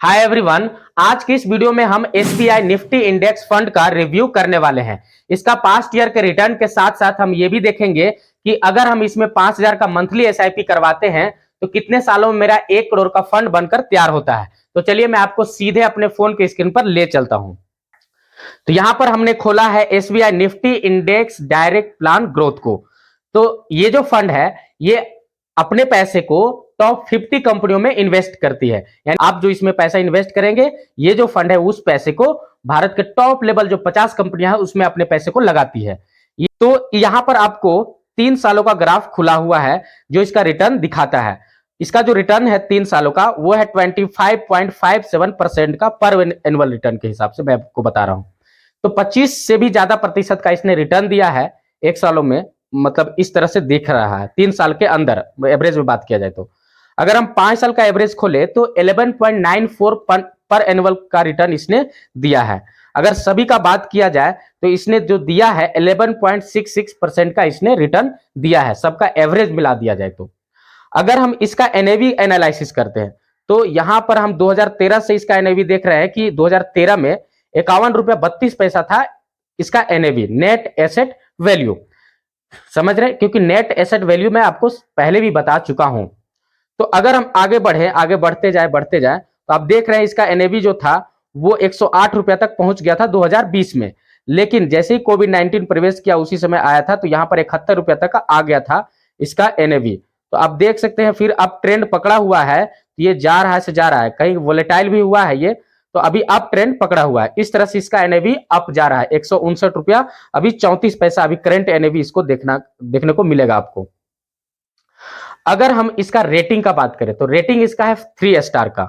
Hi everyone, आज की इस वीडियो में हम एसबीआई निफ्टी इंडेक्स फंड का रिव्यू करने वाले हैं। इसका पास्ट ईयर के रिटर्न के साथ साथ हम ये भी देखेंगे कि अगर हम इसमें 5,000 का मंथली एसआईपी करवाते हैं तो कितने सालों में मेरा 1 करोड़ का फंड बनकर तैयार होता है। तो चलिए मैं आपको सीधे अपने फोन के स्क्रीन पर ले चलता हूं। तो यहां पर हमने खोला है SBI Nifty index direct plan growth को। तो ये जो फंड है ये अपने पैसे को टॉप 50 कंपनियों में इन्वेस्ट करती है। यानी आप जो इसमें पैसा इन्वेस्ट करेंगे, ये जो फंड है उस पैसे को भारत के टॉप लेवल जो 50 कंपनियां हैं उसमें अपने पैसे को लगाती है। तो यहां पर आपको 3 सालों का ग्राफ खुला हुआ है जो इसका रिटर्न दिखाता है। इसका जो रिटर्न है 3 सालों का वो है 25.57% का पर एनुअल रिटर्न के हिसाब से मैं आपको बता रहा हूं। तो 25 से भी ज्यादा प्रतिशत का इसने रिटर्न दिया है 1 सालों में। मतलब इस तरह से दिख रहा है 3 साल के अंदर एवरेज में बात किया जाए तो। अगर हम 5 साल का एवरेज खोले तो 11.94 पर एनुअल का रिटर्न इसने दिया है। अगर सभी का बात किया जाए तो इसने जो दिया है 11.66% का इसने रिटर्न दिया है, सबका एवरेज मिला दिया जाए तो। अगर हम इसका एनएवी एनालिसिस करते हैं तो यहां पर हम 2013 से इसका एनएवी देख रहे हैं कि 2013 में 51 रुपया 32 पैसा था इसका एनएवी, नेट एसेट वैल्यू। समझ रहे हैं, क्योंकि नेट एसेट वैल्यू मैं आपको पहले भी बता चुका हूं। तो अगर हम आगे बढ़ते जाए तो आप देख रहे हैं इसका एनएवी जो था वो 108 रुपया तक पहुंच गया था 2020 में। लेकिन जैसे ही कोविड-19 प्रवेश किया उसी समय आया था तो यहां पर 71 रुपया तक आ गया था इसका एनएवी। तो आप देख सकते हैं फिर अब ट्रेंड पकड़ा हुआ है, ये जा रहा है, कहीं वोलेटाइल भी हुआ है ये, तो अभी अप ट्रेंड पकड़ा हुआ है। इस तरह से इसका एनएवी अप जा रहा है 159 रुपया अभी 34 पैसा अभी करंट एनएवी इसको देखने को मिलेगा आपको। अगर हम इसका रेटिंग का बात करें तो रेटिंग इसका है 3 स्टार का,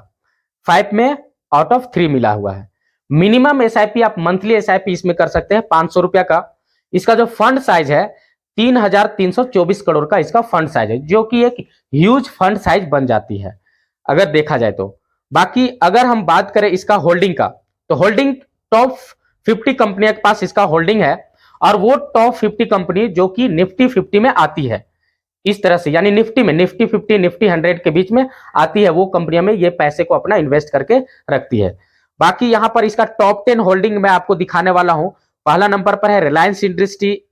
5 में आउट ऑफ 3 मिला हुआ है। मिनिमम एसआईपी आप मंथली एसआईपी इसमें कर सकते हैं 500 रुपया का। इसका जो फंड साइज है 3,324 करोड़ का इसका फंड साइज है, जो कि एक ह्यूज फंड साइज बन जाती है अगर देखा जाए तो। बाकी अगर हम बात करें इसका होल्डिंग का तो होल्डिंग टॉप 50 कंपनियों के पास इसका होल्डिंग है, और वो टॉप 50 कंपनी जो कि निफ्टी 50 में आती है इस तरह से, यानी निफ्टी 50 निफ्टी 100 के बीच में आती है, वो कंपनियां में ये पैसे को अपना इन्वेस्ट करके रखती है। बाकी यहां पर इसका टॉप 10 होल्डिंग मैं आपको दिखाने वाला हूं। पहला नंबर पर है रिलायंस इंडस्ट्री,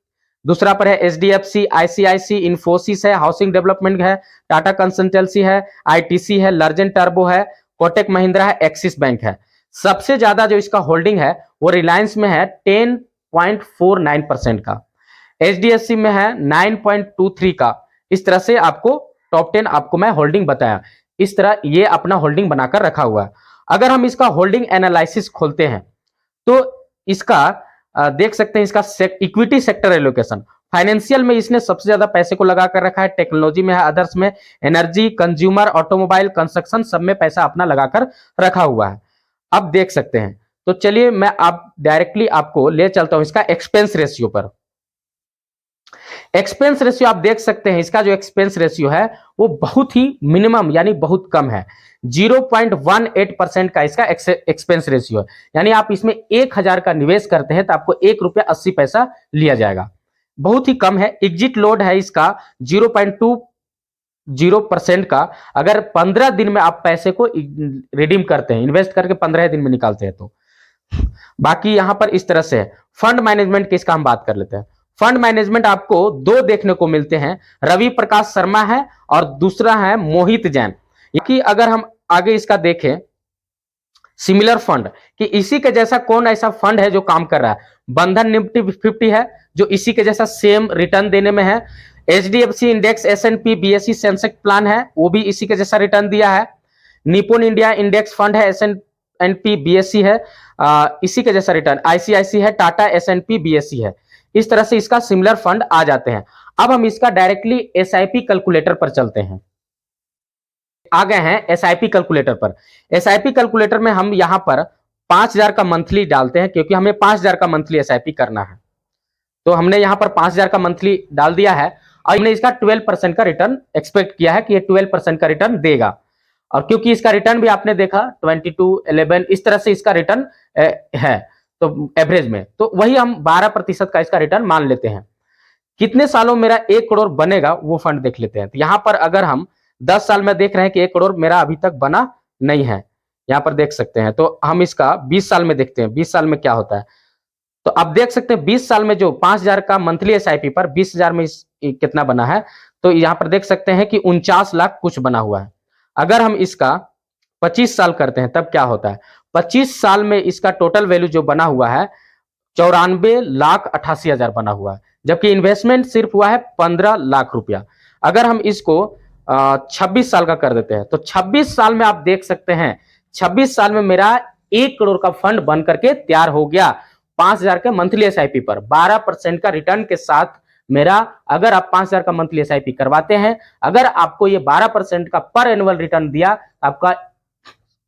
दूसरा पर है एचडीएफसी, आईसीआईसी, इन्फोसिस है, हाउसिंग डेवलपमेंट है, टाटा कंसल्टेंसी है, आईटीसी है, लर्जन टर्बो है, कोटक महिंद्रा है, एक्सिस बैंक है। सबसे ज्यादा जो इसका होल्डिंग है वो रिलायंस में है 10.49% का, एचडीएफसी में है 9.23 का। इस तरह से आपको टॉप 10 आपको मैं होल्डिंग बताया, इस तरह ये अपना होल्डिंग बनाकर रखा हुआ है। अगर हम इसका होल्डिंग एनालिसिस खोलते हैं तो इसका देख सकते हैं इसका इक्विटी सेक्टर एलोकेशन, फाइनेंशियल में इसने सबसे ज्यादा पैसे को लगा कर रखा है, टेक्नोलॉजी में है, अदर्स में, एनर्जी, कंज्यूमर, ऑटोमोबाइल, कंस्ट्रक्शन, सब में पैसा अपना लगाकर रखा हुआ है। अब देख सकते हैं, तो चलिए मैं आप डायरेक्टली आपको ले चलता हूं इसका एक्सपेंस रेशियो पर। एक्सपेंस रेशियो आप देख सकते हैं, इसका जो एक्सपेंस रेशियो है वो बहुत ही मिनिमम यानी बहुत कम है, 0.18% का इसका एक्सपेंस रेशियो है। यानी आप इसमें 1,000 का निवेश करते हैं तो आपको 1 रुपया 80 पैसा लिया जाएगा, बहुत ही कम है। एग्जिट लोड है इसका 0.20% का, अगर 15 दिन में आप पैसे को रिडीम करते हैं, इन्वेस्ट करके 15 दिन में निकालते हैं तो। बाकी यहां पर इस तरह से है। फंड मैनेजमेंट की इसका हम बात कर लेते हैं। फंड मैनेजमेंट आपको 2 देखने को मिलते हैं, रवि प्रकाश शर्मा है और दूसरा है मोहित जैन। कि अगर हम आगे इसका देखें सिमिलर फंड कि इसी के जैसा कौन ऐसा फंड है जो काम कर रहा है, बंधन निफ्टी 50 है जो इसी के जैसा सेम रिटर्न देने में है, HDFC index, S&P, BSE Sensex plan है वो भी इसी के जैसा रिटर्न दिया है, निपुण इंडिया इंडेक्स फंड है, एसएनपी बीएसई है इसी के जैसा रिटर्न, आईसीआईसी है, टाटा एसएनपी बीएसई है। इस तरह से इसका सिमिलर फंड आ जाते हैं। अब हम इसका डायरेक्टली एसआईपी कैलकुलेटर पर चलते हैं। आ गए हैं एसआईपी कैलकुलेटर पर। एसआईपी कैलकुलेटर में हम यहां पर 5,000 का मंथली डालते हैं, क्योंकि हमें 5,000 का मंथली एसआईपी करना है। तो हमने यहां पर 5,000 का मंथली डाल दिया है और हमने इसका 12% का रिटर्न एक्सपेक्ट किया है कि ये 12% का रिटर्न देगा। और क्योंकि इसका रिटर्न भी आपने देखा 22, 11 इस तरह से इसका रिटर्न है तो एवरेज में, तो वही हम 12% का इसका रिटर्न मान लेते हैं। कितने सालों में मेरा 1 करोड़ बनेगा वो फंड देख लेते हैं। तो यहां पर अगर हम 10 साल में देख रहे हैं कि 1 करोड़ मेरा अभी तक बना नहीं है, यहाँ पर देख सकते हैं। तो हम इसका 20 साल में देखते हैं 20 साल में क्या होता है। तो आप देख सकते हैं 20 साल में जो 5000 का मंथली एसआईपी पर 20,000 में कितना बना है। तो यहाँ पर देख सकते हैं कि 49 लाख कुछ बना हुआ है। अगर हम इसका 25 साल करते हैं तब क्या होता है। 25 साल में इसका टोटल वैल्यू जो बना हुआ है 94,88,000 बना हुआ है, जबकि इन्वेस्टमेंट सिर्फ हुआ है 15 लाख रुपया। अगर हम इसको 26 साल का कर देते हैं तो 26 साल में आप देख सकते हैं 26 साल में मेरा 1 करोड़ का फंड बन करके तैयार हो गया। 5,000 के मंथली एसआईपी पर 12% का रिटर्न के साथ मेरा, अगर आप 5,000 का मंथली एसआईपी करवाते हैं, अगर आपको ये 12% का पर एनुअल रिटर्न दिया, आपका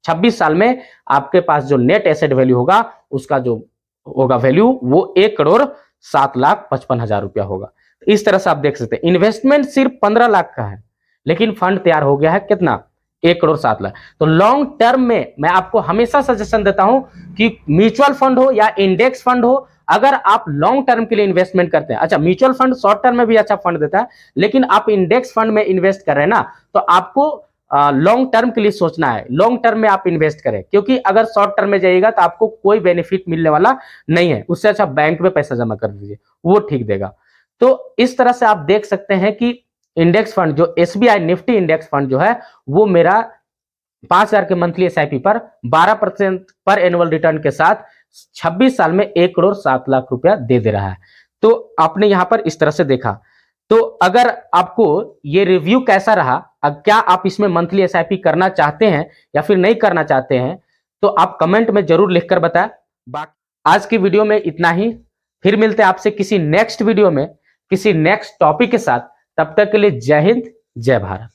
26 साल में आपके पास जो नेट एसेट वैल्यू होगा उसका जो होगा वैल्यू वो 1,07,55,000 रुपया होगा। इस तरह से आप देख सकते हैं इन्वेस्टमेंट सिर्फ 15 लाख का है, लेकिन फंड तैयार हो गया है कितना 1,07,00,000। तो लॉन्ग टर्म में मैं आपको हमेशा सजेशन देता हूं कि म्यूचुअल फंड हो या इंडेक्स फंड हो, अगर आप लॉन्ग टर्म के लिए इन्वेस्टमेंट करते हैं, अच्छा म्यूचुअल फंड शॉर्ट टर्म में भी अच्छा फंड देता है, लेकिन आप इंडेक्स फंड में इन्वेस्ट कर रहे हैं ना, तो आपको लॉन्ग टर्म के लिए सोचना है, लॉन्ग टर्म में आप इन्वेस्ट करें, क्योंकि अगर शॉर्ट टर्म में जाइएगा तो आपको कोई बेनिफिट मिलने वाला नहीं है। उससे अच्छा बैंक में पैसा जमा कर दीजिए, वो ठीक देगा। तो इस तरह से आप देख सकते हैं कि इंडेक्स फंड जो एसबीआई निफ्टी इंडेक्स फंड जो है वो मेरा 5,000 के मंथली एसआईपी पर 12% पर एनुअल रिटर्न के साथ 26 साल में 1,07,00,000 रुपया दे रहा है। तो आपने यहां पर इस तरह से देखा। तो अगर आपको ये रिव्यू कैसा रहा, क्या आप इसमें मंथली एसआईपी करना चाहते हैं या फिर नहीं करना चाहते हैं, तो आप कमेंट में जरूर लिखकर बताएं। आज की वीडियो में इतना ही, फिर मिलते हैं आपसे किसी नेक्स्ट वीडियो में किसी नेक्स्ट टॉपिक के साथ। तब तक के लिए जय हिंद जय भारत।